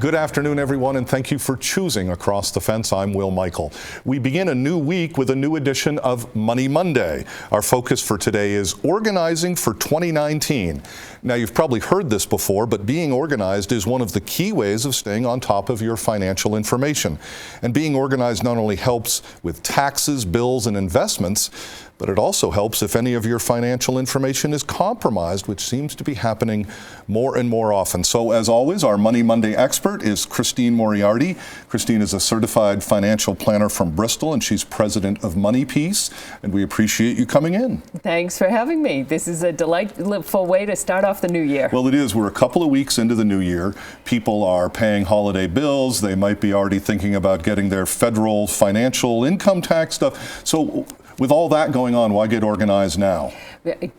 Good afternoon, everyone, and thank you for choosing Across the Fence. I'm Will Michael. We begin a new week with a new edition of Money Monday. Our focus for today is organizing for 2019. Now, you've probably heard this before, but being organized is one of the key ways of staying on top of your financial information. And being organized not only helps with taxes, bills, and investments, but it also helps if any of your financial information is compromised, which seems to be happening more and more often. So as always, our Money Monday expert is Christine Moriarty. Christine is a certified financial planner from Bristol, and she's president of MoneyPiece, and we appreciate you coming in. Thanks for having me. This is a delightful way to start off the new year. Well, it is. We're a couple of weeks into the new year. People are paying holiday bills. They might be already thinking about getting their federal financial income tax stuff. So with all that going on, why get organized now?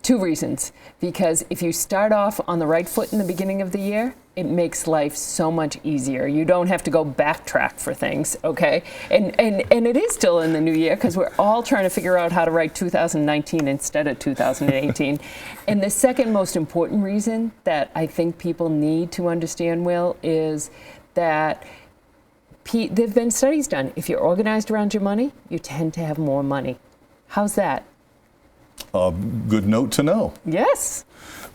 Two reasons. Because if you start off on the right foot in the beginning of the year, it makes life so much easier. You don't have to go backtrack for things, okay? And it is still in the new year because we're all trying to figure out how to write 2019 instead of 2018. And the second most important reason that I think people need to understand, Will, is that there've been studies done. If you're organized around your money, you tend to have more money. How's that? Good note to know. Yes.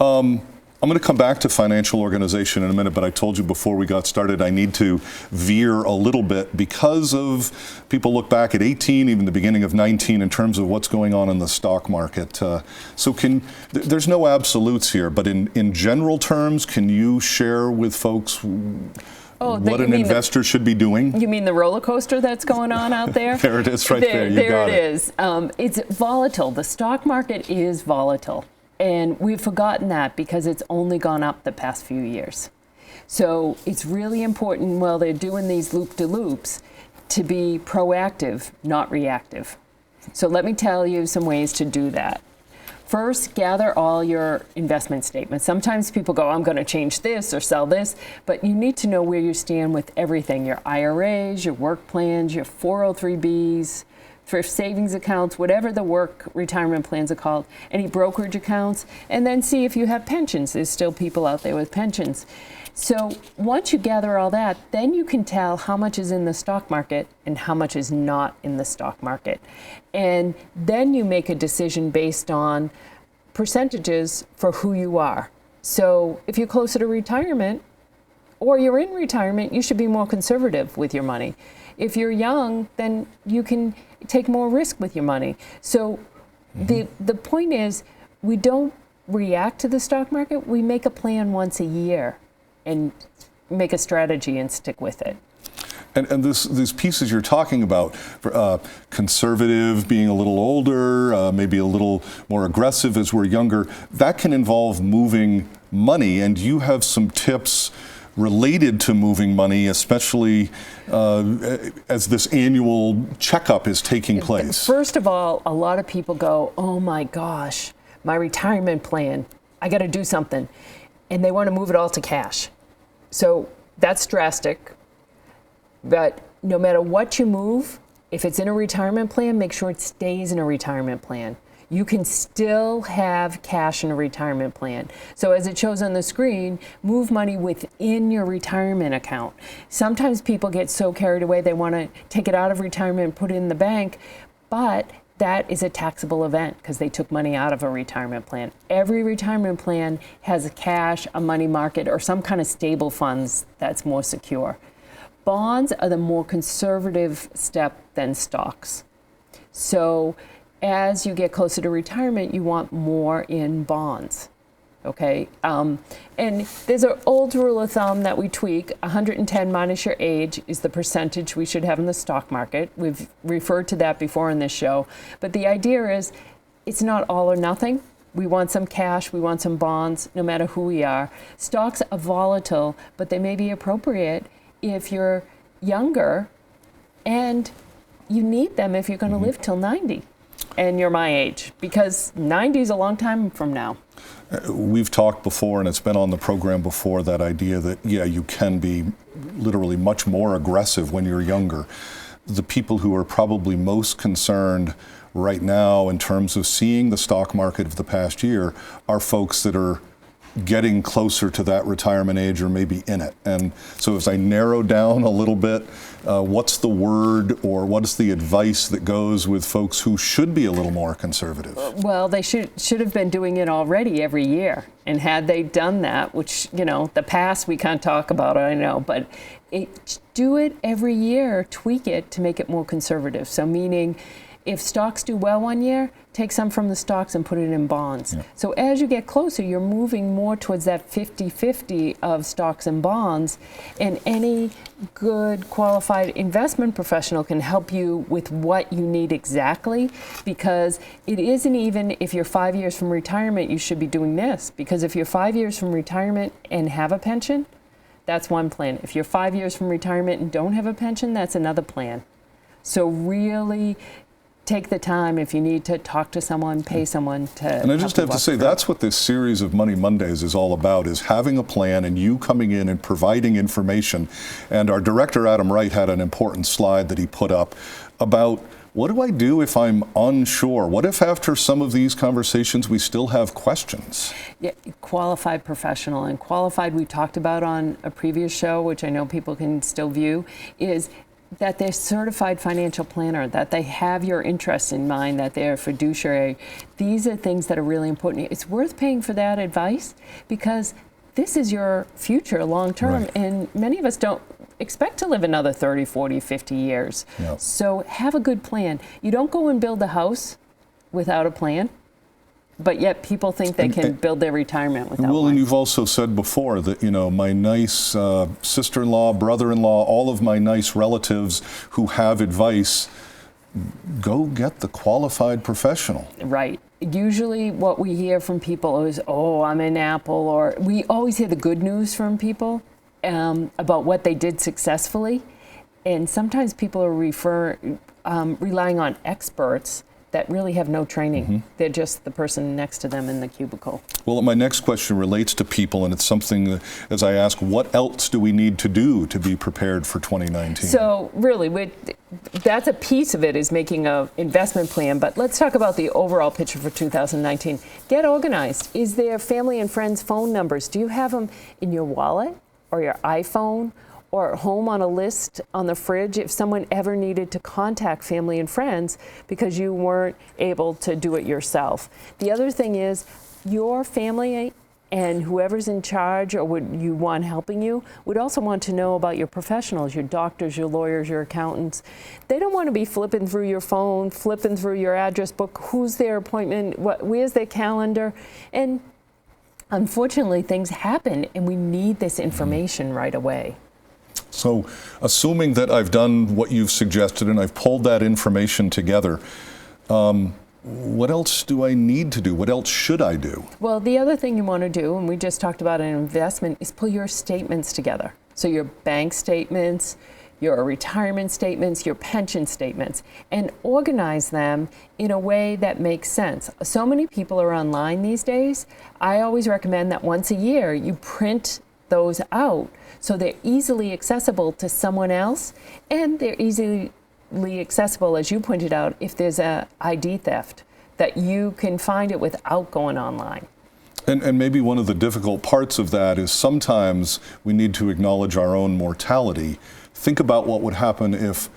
I'm going to come back to financial organization in a minute, but I told you before we got started I need to veer a little bit because of people look back at 18, even the beginning of 19, in terms of what's going on in the stock market. There's no absolutes here, but in general terms, can you share with folks what an investor should be doing? You mean the roller coaster that's going on out there? There it is right there. You got it. There it is. It's volatile. The stock market is volatile. And we've forgotten that because it's only gone up the past few years. So it's really important while they're doing these loop-de-loops to be proactive, not reactive. So let me tell you some ways to do that. First, gather all your investment statements. Sometimes people go, I'm going to change this or sell this, but you need to know where you stand with everything, your IRAs, your work plans, your 403Bs, thrift savings accounts, whatever the work retirement plans are called, any brokerage accounts, and then see if you have pensions. There's still people out there with pensions. So once you gather all that, then you can tell how much is in the stock market and how much is not in the stock market. And then you make a decision based on percentages for who you are. So if you're closer to retirement or you're in retirement, you should be more conservative with your money. If you're young, then you can take more risk with your money. So the point is, we don't react to the stock market. We make a plan once a year and make a strategy and stick with it. And these pieces you're talking about, conservative, being a little older, maybe a little more aggressive as we're younger, that can involve moving money. And you have some tips related to moving money, especially as this annual checkup is taking place. First of all, a lot of people go, oh my gosh, my retirement plan, I got to do something. And they want to move it all to cash. So that's drastic. But no matter what you move, if it's in a retirement plan, make sure it stays in a retirement plan. You can still have cash in a retirement plan. So as it shows on the screen, move money within your retirement account. Sometimes people get so carried away they want to take it out of retirement and put it in the bank, but that is a taxable event because they took money out of a retirement plan. Every retirement plan has a cash, a money market, or some kind of stable funds that's more secure. Bonds are the more conservative step than stocks. So as you get closer to retirement, you want more in bonds, okay? And there's an old rule of thumb that we tweak. 110 minus your age is the percentage we should have in the stock market. We've referred to that before in this show. But the idea is it's not all or nothing. We want some cash, we want some bonds, no matter who we are. Stocks are volatile, but they may be appropriate if you're younger and you need them if you're going to live till 90. And you're my age, because 90 is a long time from now. We've talked before, and it's been on the program before, that idea that, yeah, you can be literally much more aggressive when you're younger. The people who are probably most concerned right now in terms of seeing the stock market of the past year are folks that are getting closer to that retirement age or maybe in it. And so as I narrow down a little bit, what's the word or what is the advice that goes with folks who should be a little more conservative? Well, they should have been doing it already every year. And had they done that, which, the past we can't talk about, I know, but do it every year, tweak it to make it more conservative. So meaning, if stocks do well one year, take some from the stocks and put it in bonds. Yeah. So as you get closer, you're moving more towards that 50-50 of stocks and bonds. And any good qualified investment professional can help you with what you need exactly, because it isn't even if you're 5 years from retirement, you should be doing this. Because if you're 5 years from retirement and have a pension, that's one plan. If you're 5 years from retirement and don't have a pension, that's another plan. So really take the time, if you need to talk to someone, pay someone to. And I just have to say, that's what this series of Money Mondays is all about, is having a plan and you coming in and providing information. And our director, Adam Wright, had an important slide that he put up about, what do I do if I'm unsure? What if after some of these conversations we still have questions? Yeah, qualified professional. And qualified, we talked about on a previous show, which I know people can still view, is that they're certified financial planner, that they have your interests in mind, that they're fiduciary. These are things that are really important. It's worth paying for that advice because this is your future long term. Right. And many of us don't expect to live another 30, 40, 50 years. Yep. So have a good plan. You don't go and build a house without a plan. But yet people think they can build their retirement without one. And you've also said before that, my nice sister-in-law, brother-in-law, all of my nice relatives who have advice, go get the qualified professional. Right. Usually what we hear from people is, oh, I'm in Apple, or we always hear the good news from people about what they did successfully. And sometimes people are relying on experts that really have no training. Mm-hmm. They're just the person next to them in the cubicle. Well, my next question relates to people, and it's something that, as I ask, what else do we need to do to be prepared for 2019? So really, that's a piece of it, is making an investment plan, but let's talk about the overall picture for 2019. Get organized. Is there family and friends' phone numbers? Do you have them in your wallet or your iPhone or at home on a list on the fridge if someone ever needed to contact family and friends because you weren't able to do it yourself? The other thing is, your family and whoever's in charge or would you want helping you would also want to know about your professionals, your doctors, your lawyers, your accountants. They don't want to be flipping through your phone, flipping through your address book, who's their appointment, where's their calendar. And unfortunately, things happen and we need this information right away. So, assuming that I've done what you've suggested and I've pulled that information together, what else do I need to do? What else should I do? Well, the other thing you want to do, and we just talked about an investment, is pull your statements together. So your bank statements, your retirement statements, your pension statements, and organize them in a way that makes sense. So many people are online these days. I always recommend that once a year you print those out so they're easily accessible to someone else, and they're easily accessible, as you pointed out, if there's a ID theft, that you can find it without going online. And maybe one of the difficult parts of that is sometimes we need to acknowledge our own mortality. Think about what would happen if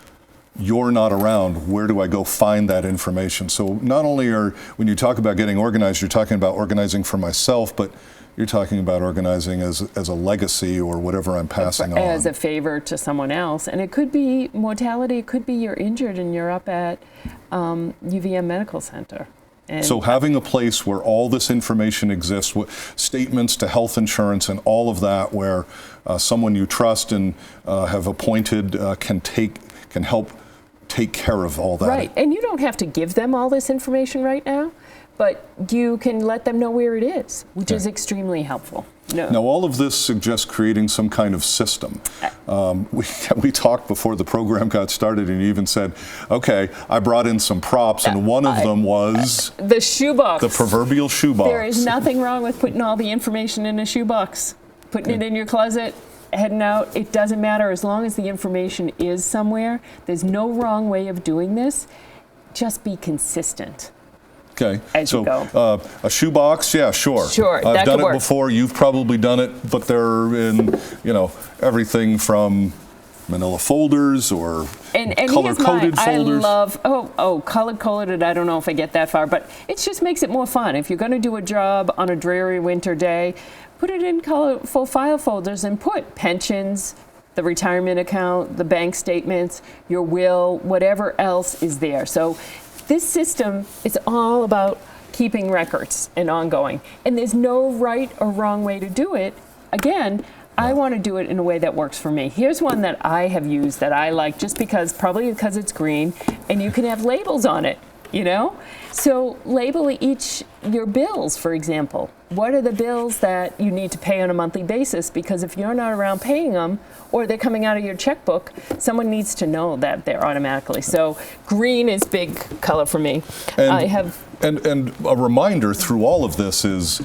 you're not around. Where do I go find that information? So not only when you talk about getting organized, you're talking about organizing for myself, but you're talking about organizing as a legacy or whatever I'm passing on. As a favor to someone else. And it could be mortality, it could be you're injured and you're up at UVM Medical Center. And so having a place where all this information exists, statements to health insurance and all of that, where someone you trust and have appointed can help take care of all that. Right, and you don't have to give them all this information right now, but you can let them know where it is, which is extremely helpful. No. Now, all of this suggests creating some kind of system. We talked before the program got started, and you even said, okay, I brought in some props, and one of them was the shoebox. The proverbial shoebox. There is nothing wrong with putting all the information in a shoebox. Putting it in your closet, heading out, it doesn't matter as long as the information is somewhere. There's no wrong way of doing this. Just be consistent. Okay. as so, you go. A shoebox, yeah, sure. Sure, I've that done could it work. before. You've probably done it, but they're in, everything from manila folders or And color-coded here's mine. folders. I love, color-coded, I don't know if I get that far, but it just makes it more fun. If you're going to do a job on a dreary winter day, put it in colorful file folders and put pensions, the retirement account, the bank statements, your will, whatever else is there. So this system is all about keeping records and ongoing. And there's no right or wrong way to do it. Again, I want to do it in a way that works for me. Here's one that I have used that I like probably because it's green and you can have labels on it, So label your bills, for example. What are the bills that you need to pay on a monthly basis? Because if you're not around paying them or they're coming out of your checkbook, someone needs to know that they're automatically. So green is big color for me. And a reminder through all of this is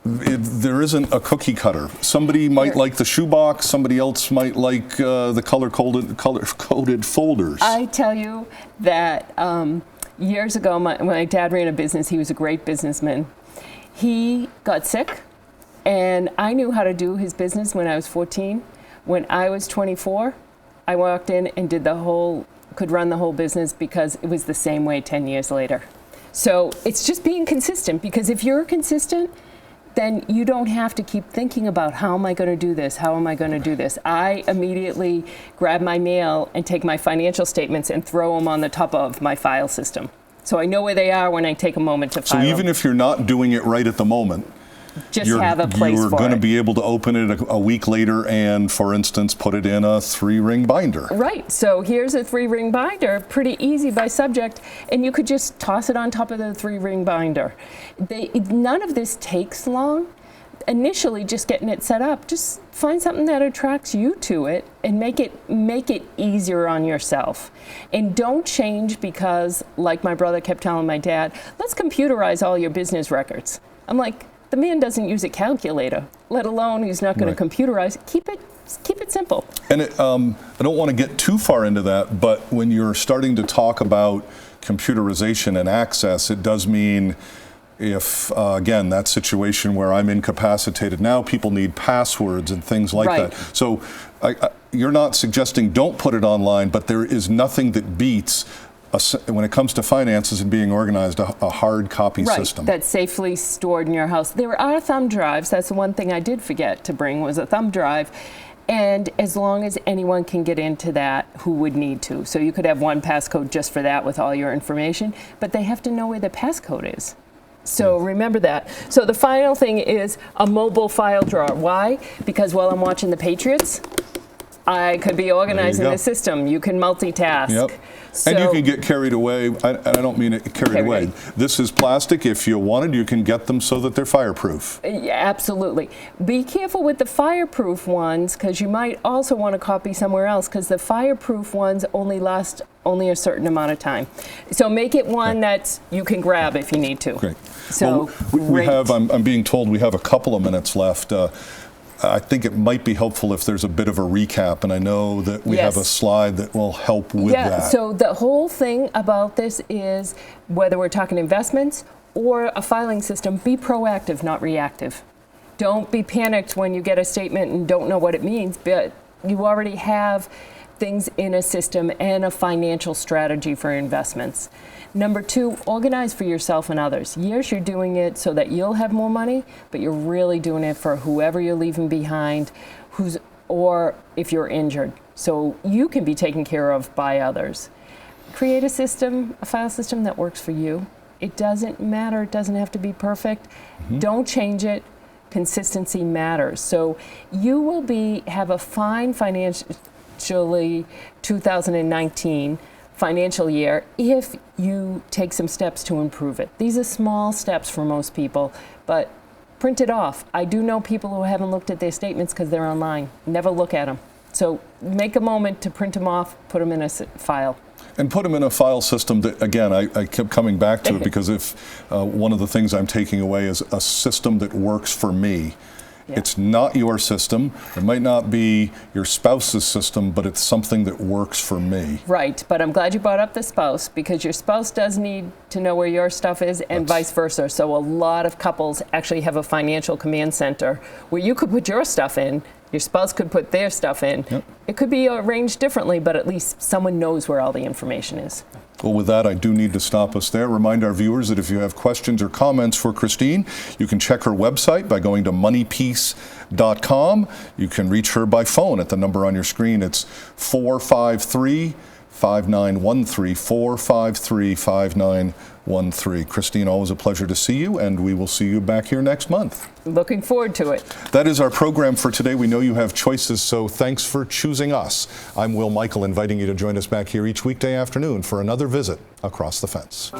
there isn't a cookie cutter. Somebody might like the shoebox. Somebody else might like the color-coded folders. I tell you that years ago, my dad ran a business. He was a great businessman. He got sick, and I knew how to do his business when I was 14. When I was 24, I walked in and could run the whole business because it was the same way 10 years later. So it's just being consistent, because if you're consistent, then you don't have to keep thinking about how am I going to do this? How am I going to do this? I immediately grab my mail and take my financial statements and throw them on the top of my file system. So I know where they are when I take a moment to file So even if you're not doing it right at the moment, have a place you're for going to it. be able to open it a week later and, for instance, put it in a 3-ring binder. Right. So here's a 3-ring binder, pretty easy by subject, and you could just toss it on top of the 3-ring binder. None of this takes long. Initially, just getting it set up, just find something that attracts you to it and make it easier on yourself. And don't change because, like my brother kept telling my dad, let's computerize all your business records. I'm like, the man doesn't use a calculator, let alone he's not going to computerize. Keep it simple. And I don't want to get too far into that, but when you're starting to talk about computerization and access, it does mean if, again, that situation where I'm incapacitated now, people need passwords and things like that. So you're not suggesting don't put it online, but there is nothing that beats when it comes to finances and being organized, a hard copy system. That's safely stored in your house. There are thumb drives. That's the one thing I did forget to bring was a thumb drive. And as long as anyone can get into that who would need to. So you could have one passcode just for that with all your information, but they have to know where the passcode is. So remember that. So the final thing is a mobile file drawer. Why? Because while I'm watching the Patriots, I could be organizing the system. You can multitask. Yep. So, and you can get carried away. I don't mean it carried away. This is plastic. If you wanted, you can get them so that they're fireproof. Yeah, absolutely. Be careful with the fireproof ones, because you might also want to copy somewhere else, because the fireproof ones only last a certain amount of time. So make it one that you can grab if you need to. Great. So well, we have. I'm being told we have a couple of minutes left. I think it might be helpful if there's a bit of a recap, and I know that we have a slide that will help with that. So the whole thing about this is, whether we're talking investments or a filing system, be proactive, not reactive. Don't be panicked when you get a statement and don't know what it means, but you already have things in a system and a financial strategy for investments. Number 2, organize for yourself and others. Yes, you're doing it so that you'll have more money, but you're really doing it for whoever you're leaving behind, or if you're injured. So you can be taken care of by others. Create a system, a file system that works for you. It doesn't matter. It doesn't have to be perfect. Don't change it. Consistency matters. So you will have a fine financially 2019 financial year if you take some steps to improve it. These are small steps for most people, but print it off. I do know people who haven't looked at their statements because they're online. Never look at them. So make a moment to print them off, put them in a file. And put them in a file system that, again, I kept coming back to it because if one of the things I'm taking away is a system that works for me. Yeah. It's not your system. It might not be your spouse's system, but it's something that works for me. Right, but I'm glad you brought up the spouse, because your spouse does need to know where your stuff is, and vice versa. So a lot of couples actually have a financial command center where you could put your stuff in, your spouse could put their stuff in. Yep. It could be arranged differently, but at least someone knows where all the information is. Well, with that, I do need to stop us there. Remind our viewers that if you have questions or comments for Christine, you can check her website by going to moneypeace.com. You can reach her by phone at the number on your screen. It's 453-5913, 453-5913. Christine, always a pleasure to see you, and we will see you back here next month. Looking forward to it. That is our program for today. We know you have choices, so thanks for choosing us. I'm Will Michael, inviting you to join us back here each weekday afternoon for another visit Across the Fence.